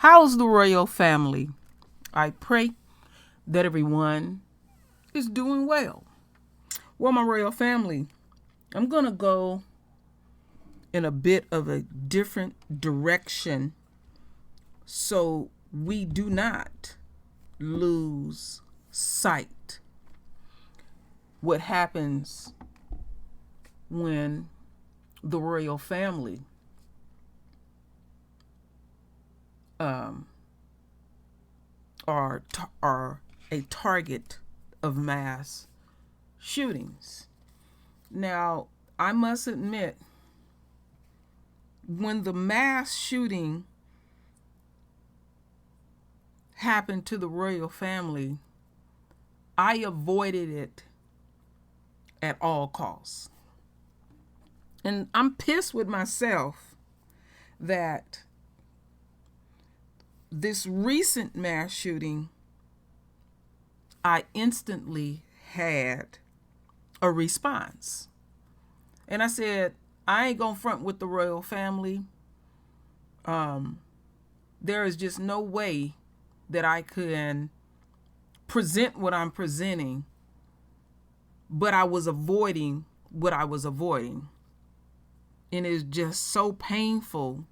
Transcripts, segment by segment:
How's the royal family? I pray that everyone is doing well. Well, my royal family, I'm going to go in a bit of a different direction so we do not lose sight what happens when the royal family are a target of mass shootings. Now, I must admit, when the mass shooting happened to the royal family, I avoided it at all costs. And I'm pissed with myself that this recent mass shooting, I instantly had a response. And I said, I ain't gonna front with the royal family. There is just no way that I can present what I'm presenting, but I was avoiding what I was avoiding. And it's just so painful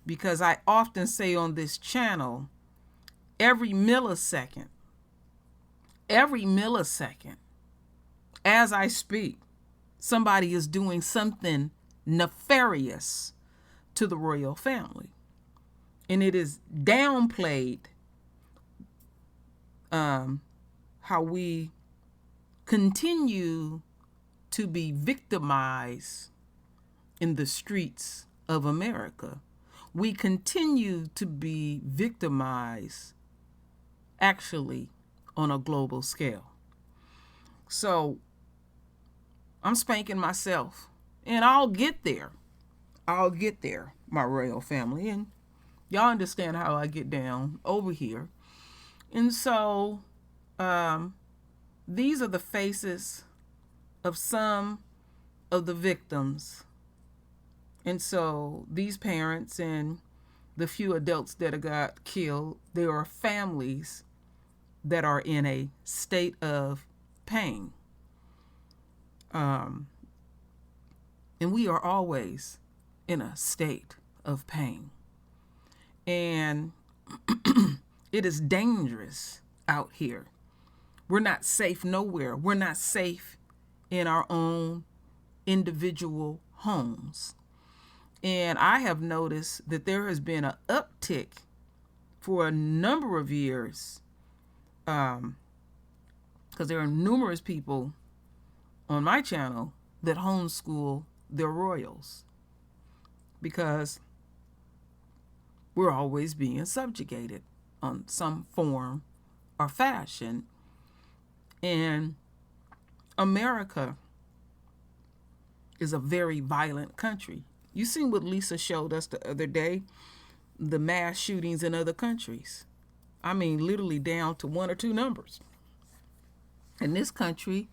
because I often say on this channel, every millisecond, as I speak, somebody is doing something nefarious to the royal family. And it is downplayed how we continue to be victimized in the streets of America. We continue to be victimized actually on a global scale. So I'm spanking myself, and I'll get there. My royal family, and y'all understand how I get down over here. And so these are the faces of some of the victims. And so these parents and the few adults that got killed, there are families that are in a state of pain. And we are always in a state of pain. And it is dangerous out here. We're not safe nowhere. We're not safe in our own individual homes. And I have noticed that there has been an uptick for a number of years, because there are numerous people on my channel that homeschool their royals, because we're always being subjugated on some form or fashion. And America is a very violent country. You seen what Lisa showed us the other day, the mass shootings in other countries. I mean, literally down to 1 or 2 numbers. In this country,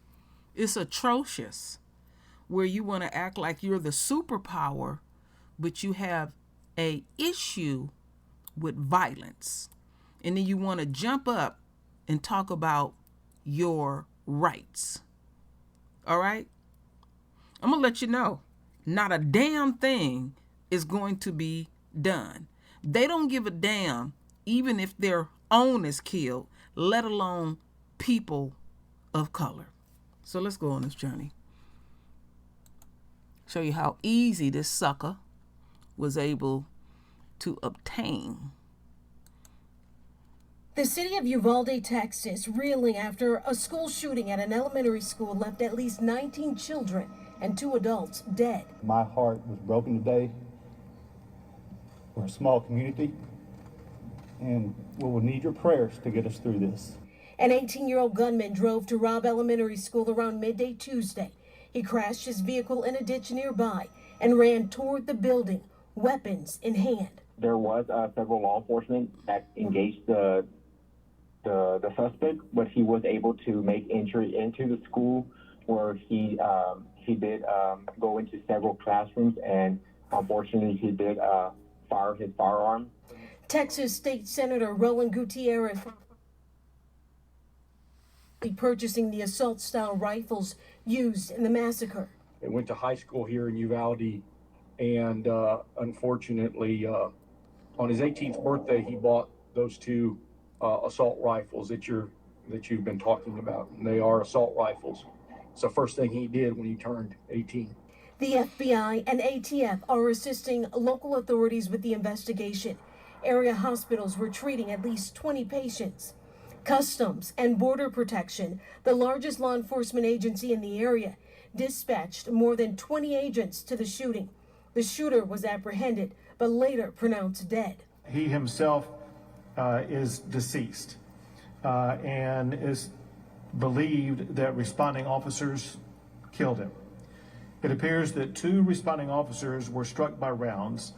it's atrocious, where you want to act like you're the superpower, but you have a issue with violence. And then you want to jump up and talk about your rights. All right? I'm going to let you know, not a damn thing is going to be done. They don't give a damn even if their own is killed, let alone people of color. So let's go on this journey. Show you how easy this sucker was able to obtain. The city of Uvalde, Texas, reeling after a school shooting at an elementary school left at least 19 children and 2 adults dead. My heart was broken today. We're a small community, and we will need your prayers to get us through this. An 18-year-old gunman drove to Robb Elementary School around midday Tuesday. He crashed his vehicle in a ditch nearby and ran toward the building, weapons in hand. There was several law enforcement that engaged the suspect, but he was able to make entry into the school, where he did go into several classrooms, and unfortunately he did fire his firearm. Texas State Senator Roland Gutierrez purchasing the assault-style rifles used in the massacre. I went to high school here in Uvalde, and unfortunately, on his 18th birthday, he bought those two assault rifles that you've been talking about. And they are assault rifles. It's the first thing he did when he turned 18. The FBI and ATF are assisting local authorities with the investigation. Area hospitals were treating at least 20 patients. Customs and Border Protection, the largest law enforcement agency in the area, dispatched more than 20 agents to the shooting. The shooter was apprehended, but later pronounced dead. He himself is deceased and is believed that responding officers killed him. It appears that 2 responding officers were struck by rounds,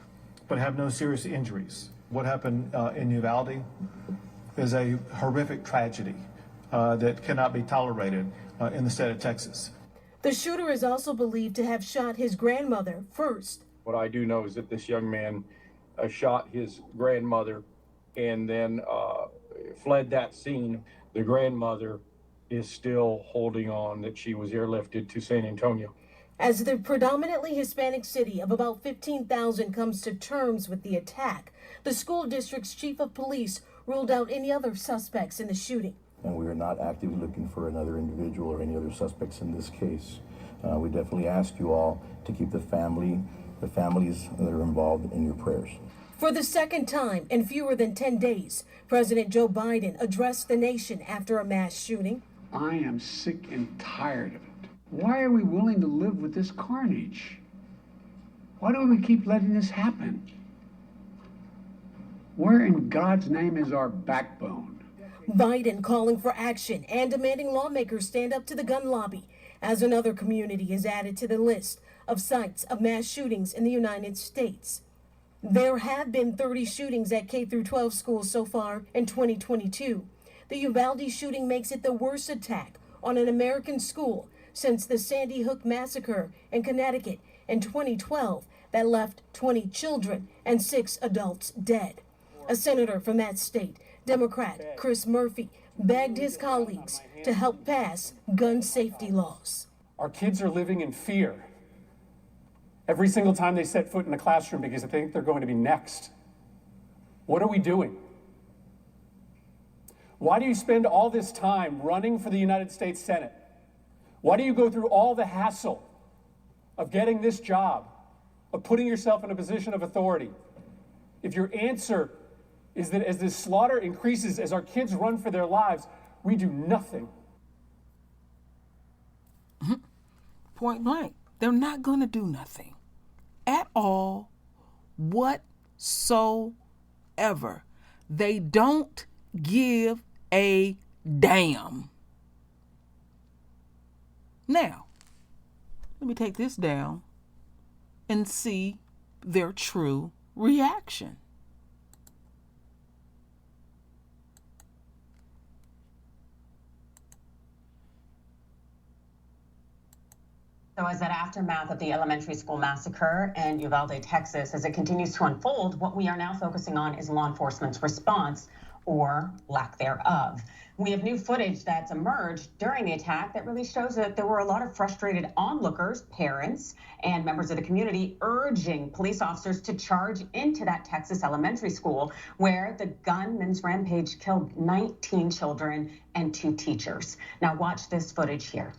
but have no serious injuries. What happened in Uvalde is a horrific tragedy that cannot be tolerated in the state of Texas. The shooter is also believed to have shot his grandmother first. What I do know is that this young man shot his grandmother and then fled that scene. The grandmother is still holding on, that she was airlifted to San Antonio. As the predominantly Hispanic city of about 15,000 comes to terms with the attack, the school district's chief of police ruled out any other suspects in the shooting. And we are not actively looking for another individual or any other suspects in this case. We definitely ask you all to keep the families that are involved in your prayers. For the second time in fewer than 10 days, President Joe Biden addressed the nation after a mass shooting. I am sick and tired of it. Why are we willing to live with this carnage? Why do we keep letting this happen? Where in God's name is our backbone? Biden calling for action and demanding lawmakers stand up to the gun lobby as another community is added to the list of sites of mass shootings in the United States. There have been 30 shootings at K-12 schools so far in 2022. The Uvalde shooting makes it the worst attack on an American school since the Sandy Hook massacre in Connecticut in 2012 that left 20 children and 6 adults dead. A senator from that state, Democrat Chris Murphy, begged his colleagues to help pass gun safety laws. Our kids are living in fear every single time they set foot in a classroom because they think they're going to be next. What are we doing? Why do you spend all this time running for the United States Senate? Why do you go through all the hassle of getting this job, of putting yourself in a position of authority, if your answer is that as this slaughter increases, as our kids run for their lives, we do nothing? Point blank. They're not going to do nothing at all whatsoever. They don't give a damn. Now, let me take this down and see their true reaction. So as that aftermath of the elementary school massacre in Uvalde, Texas, as it continues to unfold, what we are now focusing on is law enforcement's response or lack thereof. We have new footage that's emerged during the attack that really shows that there were a lot of frustrated onlookers, parents, and members of the community urging police officers to charge into that Texas elementary school where the gunman's rampage killed 19 children and 2 teachers. Now watch this footage here.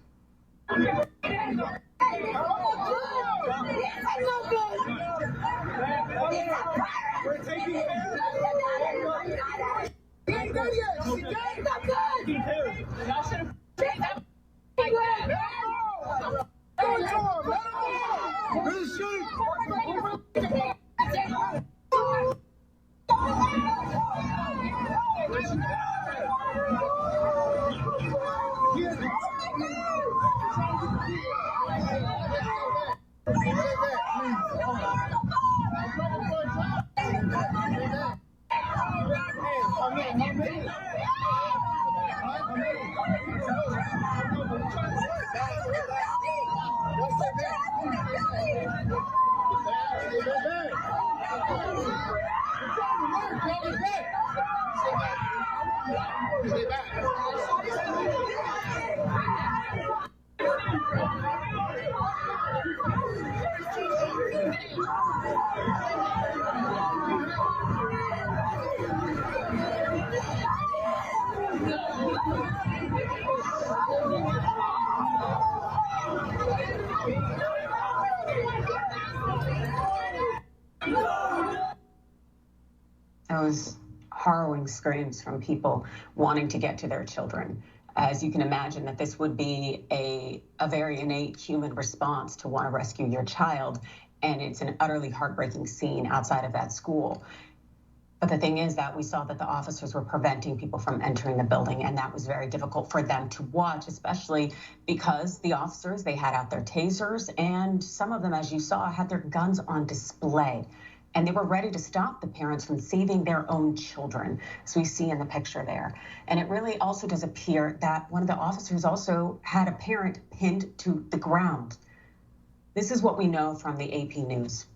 Those harrowing screams from people wanting to get to their children. As you can imagine, that this would be a very innate human response to want to rescue your child. And it's an utterly heartbreaking scene outside of that school. But the thing is that we saw that the officers were preventing people from entering the building, and that was very difficult for them to watch, especially because the officers, they had out their tasers, and some of them, as you saw, had their guns on display. And they were ready to stop the parents from saving their own children, as we see in the picture there. And it really also does appear that one of the officers also had a parent pinned to the ground. This is what we know from the AP News.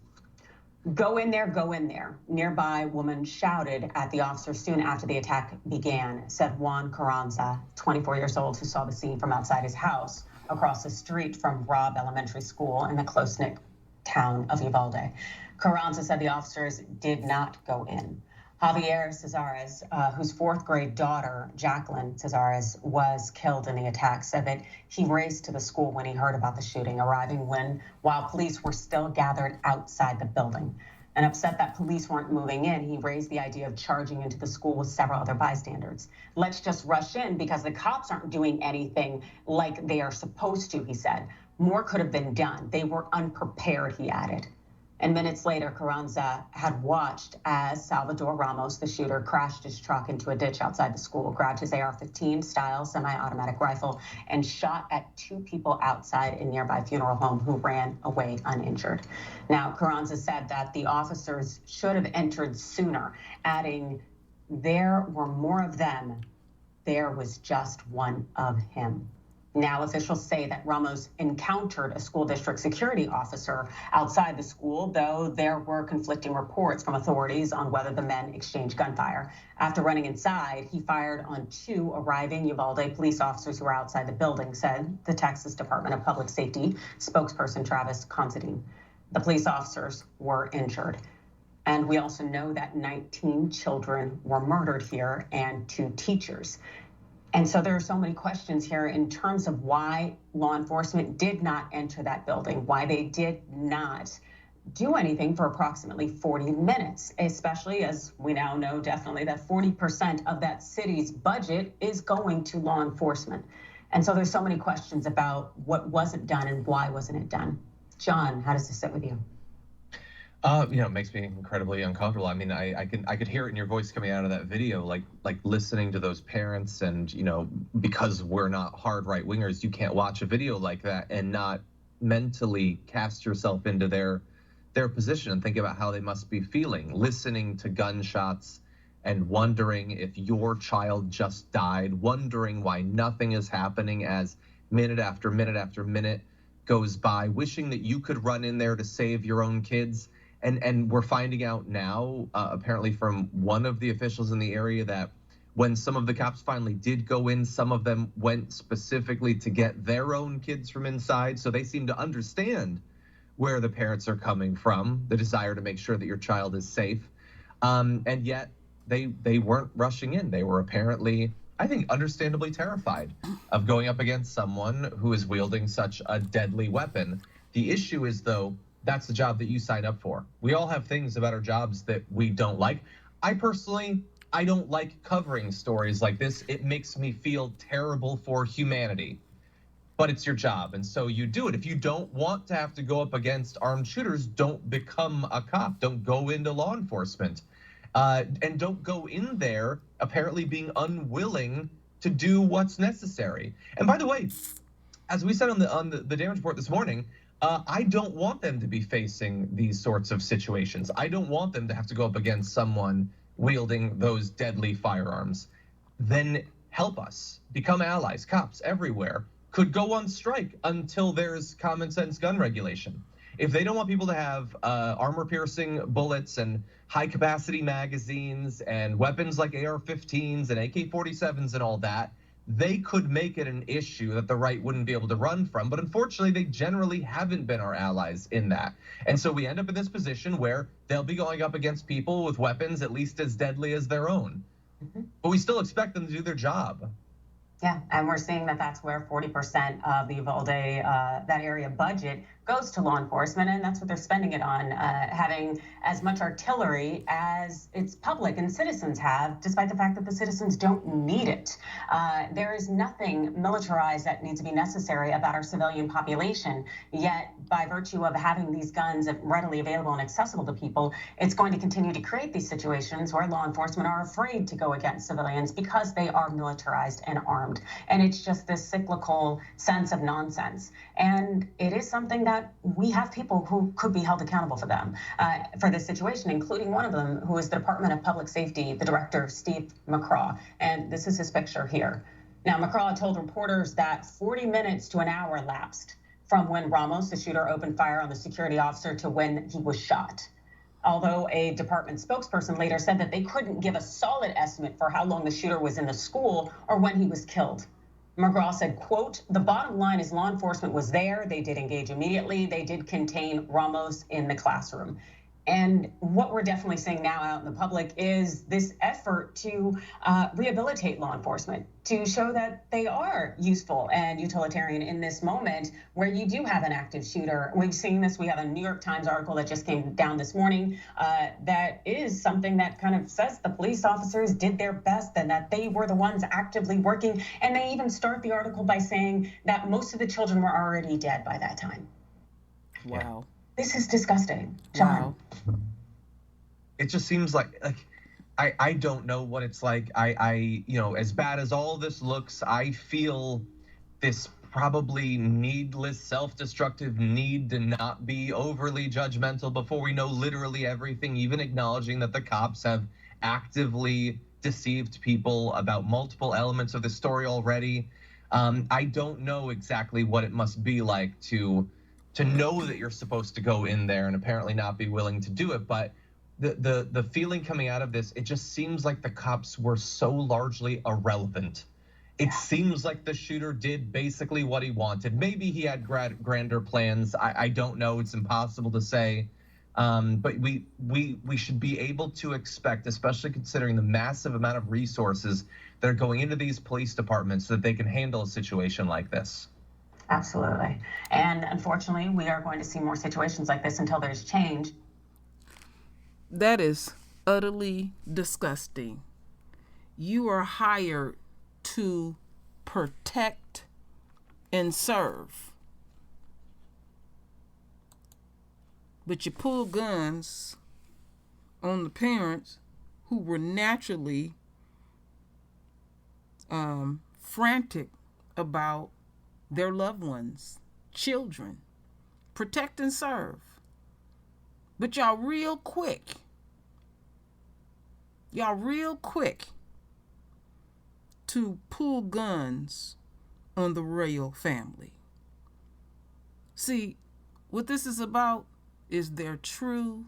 "Go in there, go in there." Nearby woman shouted at the officer soon after the attack began, said Juan Carranza, 24 years old, who saw the scene from outside his house across the street from Robb Elementary School in the close-knit town of Uvalde. Carranza said the officers did not go in. Javier Cesares, whose fourth grade daughter, Jacqueline Cesares, was killed in the attack, said that he raced to the school when he heard about the shooting, arriving while police were still gathered outside the building. And upset that police weren't moving in, he raised the idea of charging into the school with several other bystanders. "Let's just rush in because the cops aren't doing anything like they are supposed to," he said. "More could have been done. They were unprepared," he added. And minutes later, Carranza had watched as Salvador Ramos, the shooter, crashed his truck into a ditch outside the school, grabbed his AR-15 style semi-automatic rifle, and shot at two people outside a nearby funeral home who ran away uninjured. Now, Carranza said that the officers should have entered sooner, adding, "There were more of them. There was just one of him." Now, officials say that Ramos encountered a school district security officer outside the school, though there were conflicting reports from authorities on whether the men exchanged gunfire. After running inside, he fired on two arriving Uvalde police officers who were outside the building, said the Texas Department of Public Safety spokesperson Travis Considine. The police officers were injured. And we also know that 19 children were murdered here and 2 teachers. And so there are so many questions here in terms of why law enforcement did not enter that building, why they did not do anything for approximately 40 minutes, especially as we now know definitely that 40% of that city's budget is going to law enforcement. And so there's so many questions about what wasn't done and why wasn't it done. John, how does this sit with you? It makes me incredibly uncomfortable. I mean, I could hear it in your voice coming out of that video, like listening to those parents, and because we're not hard right wingers, you can't watch a video like that and not mentally cast yourself into their position and think about how they must be feeling, listening to gunshots and wondering if your child just died, wondering why nothing is happening as minute after minute after minute goes by, wishing that you could run in there to save your own kids. And we're finding out now, apparently from one of the officials in the area, that when some of the cops finally did go in, some of them went specifically to get their own kids from inside. So they seem to understand where the parents are coming from, the desire to make sure that your child is safe. And yet they weren't rushing in. They were apparently, I think, understandably terrified of going up against someone who is wielding such a deadly weapon. The issue is, though, that's the job that you sign up for. We all have things about our jobs that we don't like. I don't like covering stories like this. It makes me feel terrible for humanity, but it's your job, and so you do it. If you don't want to have to go up against armed shooters, don't become a cop. Don't go into law enforcement, and don't go in there apparently being unwilling to do what's necessary. And by the way, as we said on the damage report this morning, I don't want them to be facing these sorts of situations. I don't want them to have to go up against someone wielding those deadly firearms. Then help us, become allies. Cops everywhere could go on strike until there's common sense gun regulation. if they don't want people to have armor-piercing bullets and high-capacity magazines and weapons like AR-15s and AK-47s and all that, they could make it an issue that the right wouldn't be able to run from. But unfortunately, they generally haven't been our allies in that. And so we end up in this position where they'll be going up against people with weapons at least as deadly as their own. But we still expect them to do their job. Yeah, and we're seeing that that's where 40% of the Uvalde, that area budget goes to law enforcement, and that's what they're spending it on, having as much artillery as its public and citizens have, despite the fact that the citizens don't need it. There is nothing militarized that needs to be necessary about our civilian population, yet by virtue of having these guns readily available and accessible to people, it's going to continue to create these situations where law enforcement are afraid to go against civilians because they are militarized and armed. And it's just this cyclical sense of nonsense. And it is something that we have people who could be held accountable for them, for this situation, including one of them who is the Department of Public Safety, the director, Steve McCraw. And this is his picture here. Now, McCraw told reporters that 40 minutes to an hour elapsed from when Ramos, the shooter, opened fire on the security officer to when he was shot. Although a department spokesperson later said that they couldn't give a solid estimate for how long the shooter was in the school or when he was killed. McGraw said, quote, "The bottom line is law enforcement was there. They did engage immediately. They did contain Ramos in the classroom." And what we're definitely seeing now out in the public is this effort to rehabilitate law enforcement, to show that they are useful and utilitarian in this moment where you do have an active shooter. We've seen this. We have a New York Times article that just came down this morning that is something that kind of says the police officers did their best and that they were the ones actively working. And they even start the article by saying that most of the children were already dead by that time. Wow. This is disgusting, John. Wow. It just seems like I don't know what it's like. I as bad as all this looks, I feel this probably needless, self-destructive need to not be overly judgmental before we know literally everything, even acknowledging that the cops have actively deceived people about multiple elements of the story already. I don't know exactly what it must be like to know that you're supposed to go in there and apparently not be willing to do it. But the feeling coming out of this, it just seems like the cops were so largely irrelevant. It seems like the shooter did basically what he wanted. Maybe he had grander plans. I don't know. It's impossible to say. But we should be able to expect, especially considering the massive amount of resources that are going into these police departments, so that they can handle a situation like this. Absolutely. And unfortunately, we are going to see more situations like this until there's change. That is utterly disgusting. You are hired to protect and serve, but you pull guns on the parents who were naturally frantic about their loved ones, children. Protect and serve. But y'all real quick to pull guns on the royal family. See, what this is about is their true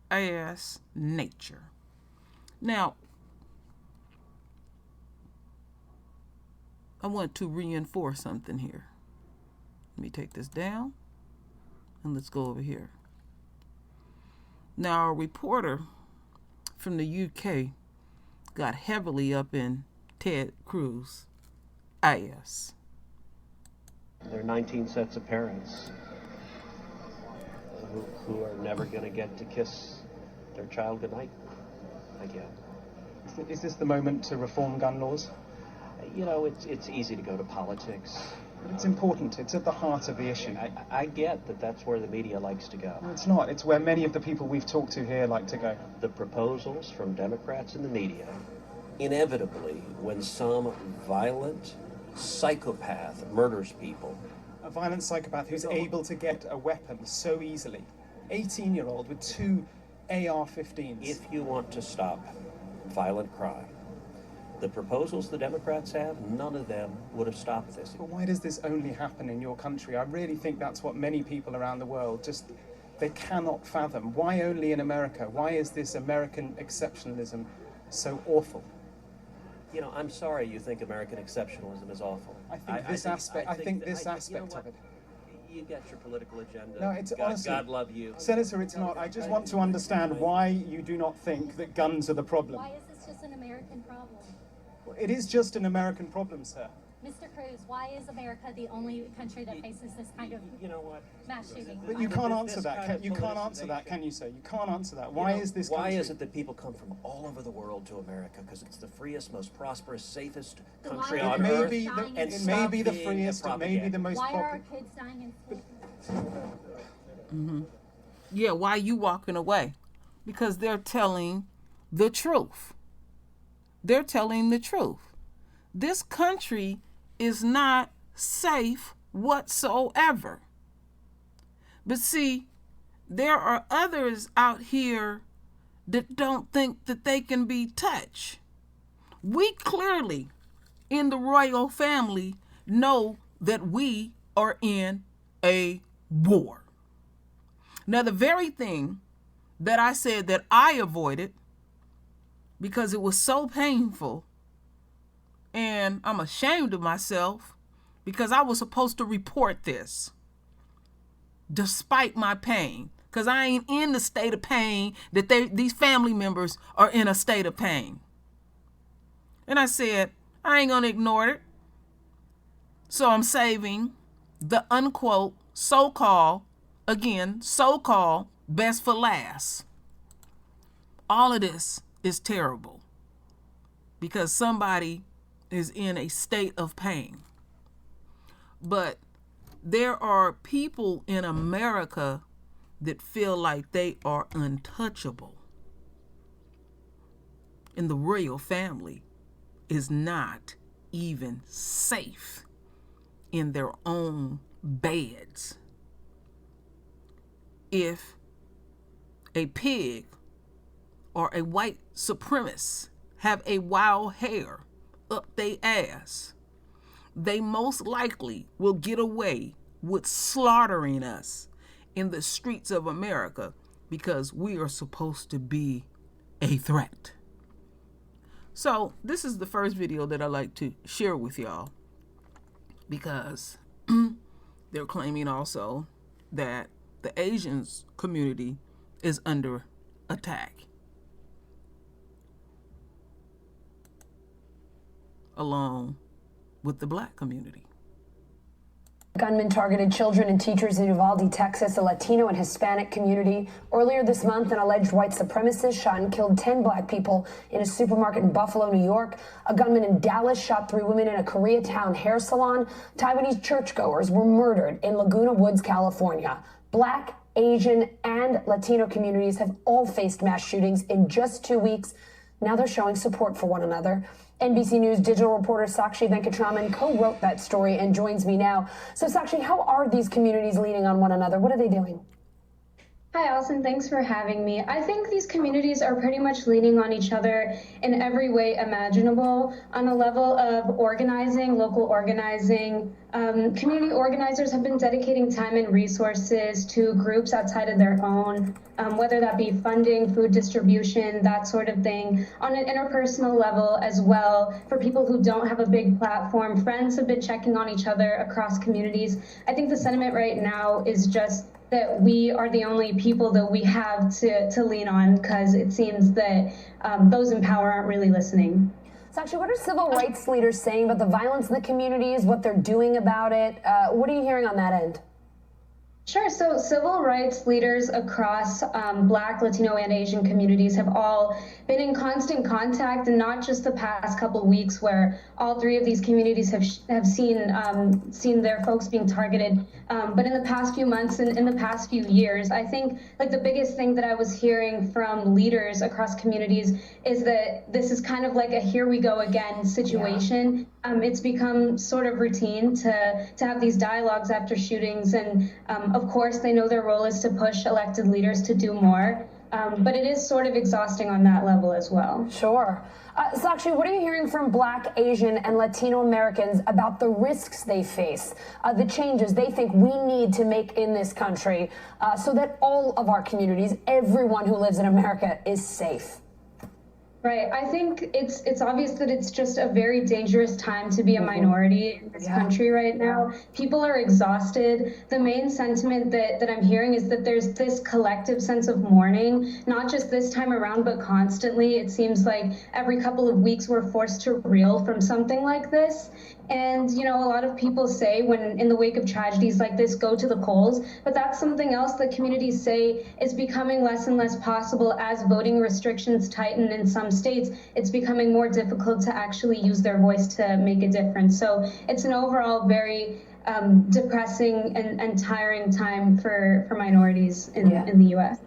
ass nature. Now, I want to reinforce something here. Let me take this down and let's go over here. Now, a reporter from the UK got heavily up in Ted Cruz' ass. There are 19 sets of parents who are never going to get to kiss their child goodnight again. Is this the moment to reform gun laws? You know, it's easy to go to politics. But it's important. It's at the heart of the issue. I get that that's where the media likes to go. No, it's not. It's where many of the people we've talked to here like to go. The proposals from Democrats in the media, inevitably, when some violent psychopath murders people. A violent psychopath who's able to get a weapon so easily. 18-year-old with 2 AR-15s. If you want to stop violent crime, the proposals the Democrats have, none of them would have stopped this. But why does this only happen in your country? I really think that's what many people around the world just they cannot fathom. Why only in America? Why is this American exceptionalism so awful? You know, I'm sorry you think American exceptionalism is awful. I think this aspect of it. You got your political agenda. No, it's honestly, God love you. Senator, it's not. I just want to understand why you do not think that guns are the problem. Why is this just an American problem? Well, it is just an American problem, sir. Mr. Cruz, why is America the only country that faces this kind of mass shooting? But you can't answer that. You can't answer that, can you, sir? You can't answer that. Why is this country? Why is it that people come from all over the world to America? Because it's the freest, most prosperous, safest country on earth. It may be the freest. It may be the most popular. Why are our kids dying in school? Yeah, why are you walking away? Because they're telling the truth. They're telling the truth. This country is not safe whatsoever. But see, there are others out here that don't think that they can be touched. We clearly, in the royal family, know that we are in a war. Now, the very thing that I said that I avoided because it was so painful, and I'm ashamed of myself because I was supposed to report this despite my pain, because I ain't in the state of pain that these family members are in a state of pain. And I said, I ain't going to ignore it. So I'm saving the unquote so-called best for last. All of this is terrible because somebody is in a state of pain. But there are people in America that feel like they are untouchable. And the royal family is not even safe in their own beds. If a pig or a white supremacist have a wild hair up their ass, they most likely will get away with slaughtering us in the streets of America because we are supposed to be a threat. So this is the first video that I like to share with y'all because they're claiming also that the Asians community is under attack, along with the black community. Gunmen targeted children and teachers in Uvalde, Texas, a Latino and Hispanic community. Earlier this month, an alleged white supremacist shot and killed 10 black people in a supermarket in Buffalo, New York. A gunman in Dallas shot 3 women in a Koreatown hair salon. Taiwanese churchgoers were murdered in Laguna Woods, California. Black, Asian, and Latino communities have all faced mass shootings in just 2 weeks. Now they're showing support for one another. NBC News digital reporter Sakshi Venkatraman co-wrote that story and joins me now. So Sakshi, how are these communities leaning on one another? What are they doing? Hi, Allison. Thanks for having me. I think these communities are pretty much leaning on each other in every way imaginable. On a level of organizing, local organizing, community organizers have been dedicating time and resources to groups outside of their own, whether that be funding, food distribution, that sort of thing. On an interpersonal level as well, for people who don't have a big platform, friends have been checking on each other across communities. I think the sentiment right now is just that we are the only people that we have to lean on, because it seems that those in power aren't really listening. Sakshi, what are civil rights leaders saying about the violence in the communities, what they're doing about it? What are you hearing on that end? Sure. So civil rights leaders across Black, Latino, and Asian communities have all been in constant contact, and not just the past couple of weeks, where all 3 of these communities have seen their folks being targeted, but in the past few months and in the past few years. I think like the biggest thing that I was hearing from leaders across communities is that this is kind of like a here we go again situation. Yeah. It's become sort of routine to have these dialogues after shootings, and of course they know their role is to push elected leaders to do more. But it is sort of exhausting on that level as well. Sure. Sakshi, what are you hearing from Black, Asian, and Latino Americans about the risks they face, the changes they think we need to make in this country so that all of our communities, everyone who lives in America, is safe? Right. I think it's obvious that it's just a very dangerous time to be a minority in this country right now. People are exhausted. The main sentiment that I'm hearing is that there's this collective sense of mourning, not just this time around, but constantly. It seems like every couple of weeks we're forced to reel from something like this. And, you know, a lot of people say when in the wake of tragedies like this, go to the polls. But that's something else that communities say is becoming less and less possible as voting restrictions tighten in some states. It's becoming more difficult to actually use their voice to make a difference. So it's an overall very depressing and tiring time for minorities in the U.S.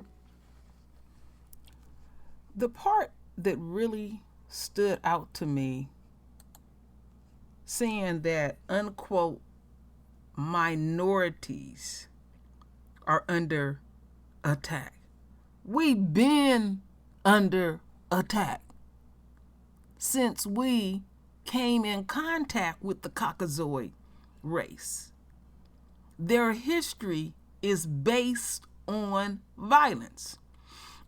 The part that really stood out to me, saying that, unquote, minorities are under attack. We've been under attack since we came in contact with the Caucasoid race. Their history is based on violence.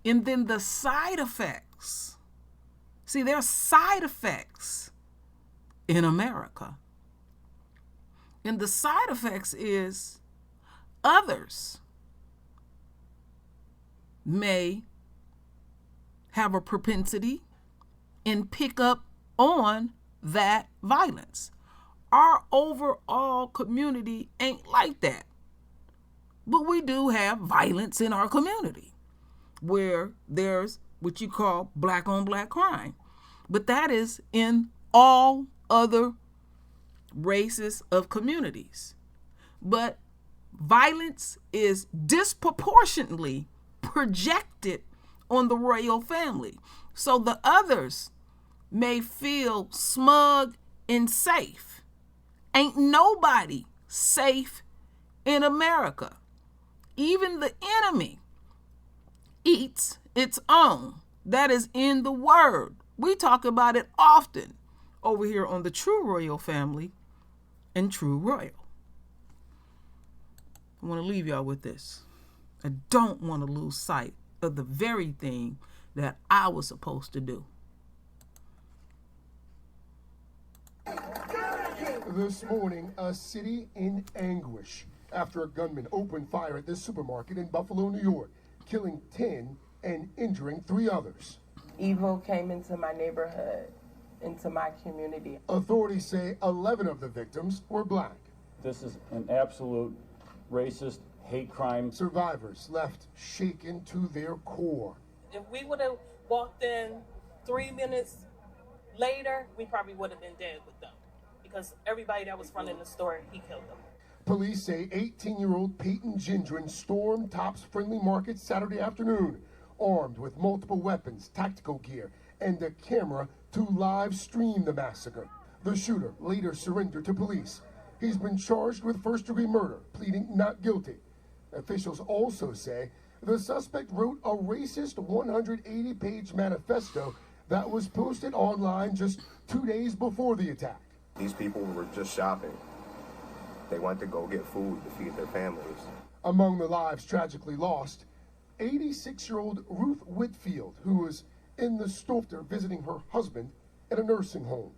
And then the side effects. See, there are side effects in America. And the side effects is others may have a propensity and pick up on that violence. Our overall community ain't like that. But we do have violence in our community where there's what you call black on black crime. But that is in all other races of communities. But violence is disproportionately projected on the royal family. So the others may feel smug and safe. Ain't nobody safe in America. Even the enemy eats its own. That is in the word. We talk about it often over here on the True Royal Family and True Royal. I want to leave y'all with this. I don't want to lose sight of the very thing that I was supposed to do. This morning, a city in anguish after a gunman opened fire at this supermarket in Buffalo, New York, killing 10 and injuring 3 others. Evil came into my neighborhood, into my community. Authorities say 11 of the victims were black. This is an absolute racist hate crime. Survivors left shaken to their core. If we would have walked in 3 minutes later, we probably would have been dead with them because everybody that was running the store, he killed them. Police say 18-year-old Peyton Gendron stormed Tops Friendly Market Saturday afternoon, armed with multiple weapons, tactical gear, and a camera to live stream the massacre. The shooter later surrendered to police. He's been charged with first-degree murder, pleading not guilty. Officials also say the suspect wrote a racist 180-page manifesto that was posted online just 2 days before the attack. These people were just shopping. They went to go get food to feed their families. Among the lives tragically lost, 86-year-old Ruth Whitfield, who was in the store visiting her husband at a nursing home.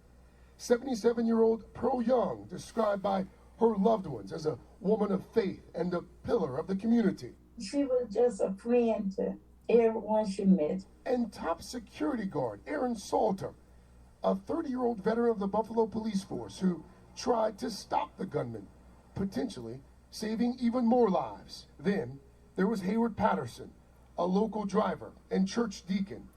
77-year-old Pearl Young, described by her loved ones as a woman of faith and a pillar of the community. She was just a friend to everyone she met. And top security guard Aaron Salter, a 30-year-old veteran of the Buffalo Police Force who tried to stop the gunman, potentially saving even more lives. Then there was Hayward Patterson, a local driver and church deacon,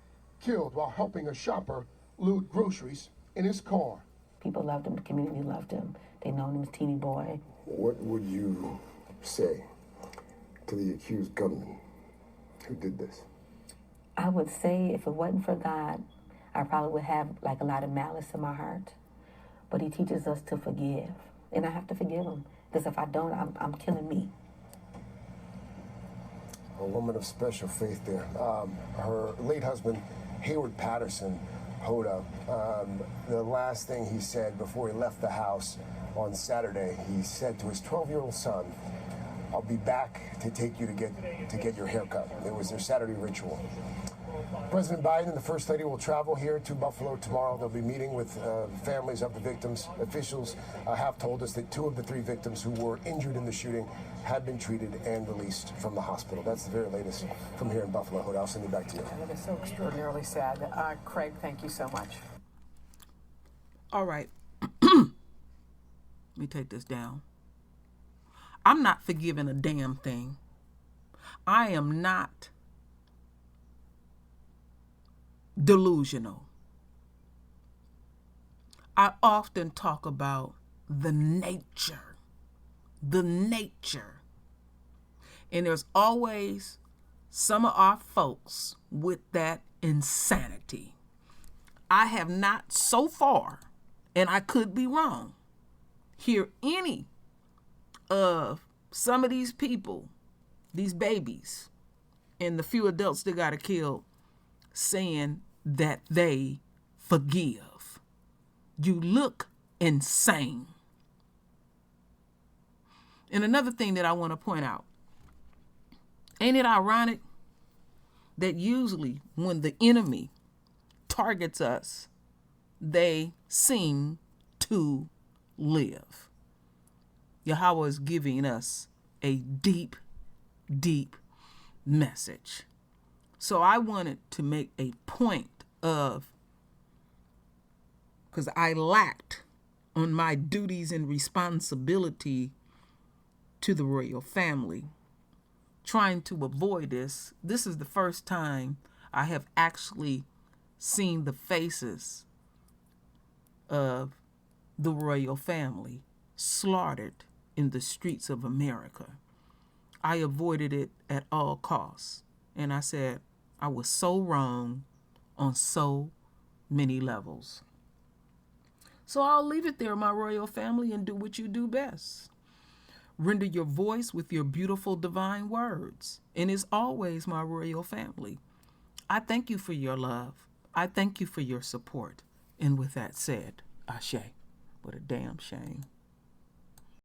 killed while helping a shopper load groceries in his car. People loved him, the community loved him. They known him as Teeny Boy. What would you say to the accused gunman who did this? I would say if it wasn't for God, I probably would have like a lot of malice in my heart. But he teaches us to forgive. And I have to forgive him. Because if I don't, I'm killing me. a woman of special faith there. Her late husband, Hayward Patterson, Hoda, the last thing he said before he left the house on Saturday, he said to his 12-year-old son, "I'll be back to take you to get your haircut." It was their Saturday ritual. President Biden and the First Lady will travel here to Buffalo tomorrow. They'll be meeting with families of the victims. Officials have told us that 2 of the 3 victims who were injured in the shooting have been treated and released from the hospital. That's the very latest from here in Buffalo. Hoda, I'll send it back to you. That is so extraordinarily sad. Craig, thank you so much. All right. Let me take this down. I'm not forgiving a damn thing. I am not delusional. I often talk about the nature. And there's always some of our folks with that insanity. I have not so far, and I could be wrong, hear any of some of these people, these babies, and the few adults that got killed, saying that they forgive. You look insane. And another thing that I want to point out, ain't it ironic that usually when the enemy targets us, they seem to live? Yahweh is giving us a deep, deep message. So I wanted to make a point of, because I lacked on my duties and responsibility to the royal family, trying to avoid this. This is the first time I have actually seen the faces of the royal family slaughtered in the streets of America. I avoided it at all costs. And I said, I was so wrong on so many levels. So I'll leave it there, my royal family, and do what you do best. Render your voice with your beautiful divine words. And as always, my royal family, I thank you for your love. I thank you for your support. And with that said, Ashe. What a damn shame.